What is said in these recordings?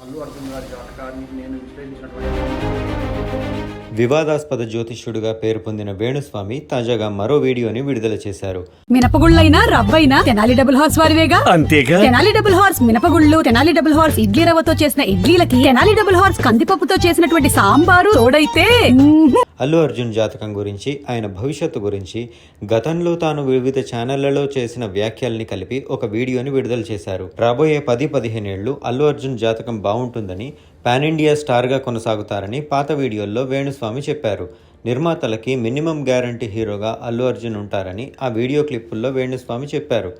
అల్లు అర్జున్ గారి జాతకాన్ని నేను విశ్లేషించినటువంటి వివాదాస్పద జ్యోతిష్యుడిగా పేరు పొందిన వేణుస్వామి తాజాగా మరో వీడియోని విడుదల చేశారు. మినపగుళ్ళైనా రవ్వైనా తెనాలి డబుల్ హార్స్ వారివేగా. అంతేగా తెనాలి డబుల్ హార్స్ మినపగుళ్ళు, తెనాలి డబుల్ హార్స్ ఇడ్లీ రవ్వతో చేసిన ఇడ్లీలకి, తెనాలి డబుల్ హార్స్ కందిపప్పుతో చేసినటువంటి సాంబారు తోడైతే అల్లు అర్జున్ జాతకం గురించి, ఆయన భవిష్యత్తు గురించి గతంలో తాను వివిధ ఛానళ్లలో చేసిన వ్యాఖ్యల్ని కలిపి ఒక వీడియోని విడుదల చేశారు. రాబోయే 10-15 ఏళ్లు అల్లు అర్జున్ జాతకం బాగుంటుందని, పాన్ ఇండియా స్టార్గా కొనసాగుతారని పాత వీడియోల్లో వేణుస్వామి చెప్పారు. నిర్మాతలకి మినిమం గ్యారంటీ హీరోగా అల్లు అర్జున్ ఉంటారని ఆ వీడియో క్లిప్పుల్లో వేణుస్వామి చెప్పారు.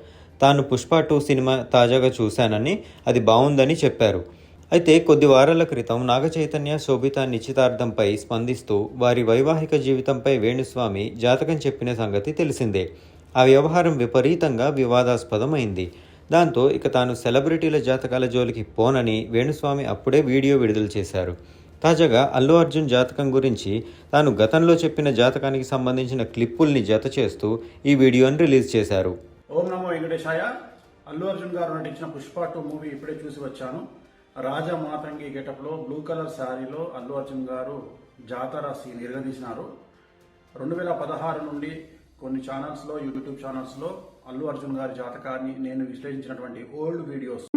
తాను పుష్ప 2 సినిమా తాజాగా చూశానని, అది బాగుందని చెప్పారు. అయితే కొద్ది వారాల క్రితం నాగచైతన్య శోభిత నిశ్చితార్థంపై స్పందిస్తూ వారి వైవాహిక జీవితంపై వేణుస్వామి జాతకం చెప్పిన సంగతి తెలిసిందే. ఆ వ్యవహారం విపరీతంగా వివాదాస్పదమైంది. దాంతో ఇక తాను సెలబ్రిటీల జాతకాల జోలికి పోనని వేణుస్వామి అప్పుడే వీడియో విడుదల చేశారు. తాజాగా అల్లు అర్జున్ జాతకం గురించి తాను గతంలో చెప్పిన జాతకానికి సంబంధించిన క్లిప్పుల్ని జత చేస్తూ ఈ వీడియోని రిలీజ్ చేశారు. ఓం నమో వెంకటేశాయ. అల్లు అర్జున్ గారు నటించిన పుష్ప 2 మూవీ ఇప్పుడే చూసి వచ్చాను. రాజా మాతంగి గెటప్లో బ్లూ కలర్ శారీలో అల్లు అర్జున్ గారు జాతర సీన్ ఎరగదీసినారు. 2016 నుండి కొన్ని ఛానల్స్లో, యూట్యూబ్ ఛానల్స్లో అల్లు అర్జున్ గారి జాతకాన్ని నేను విశ్లేషించినటువంటి ఓల్డ్ వీడియోస్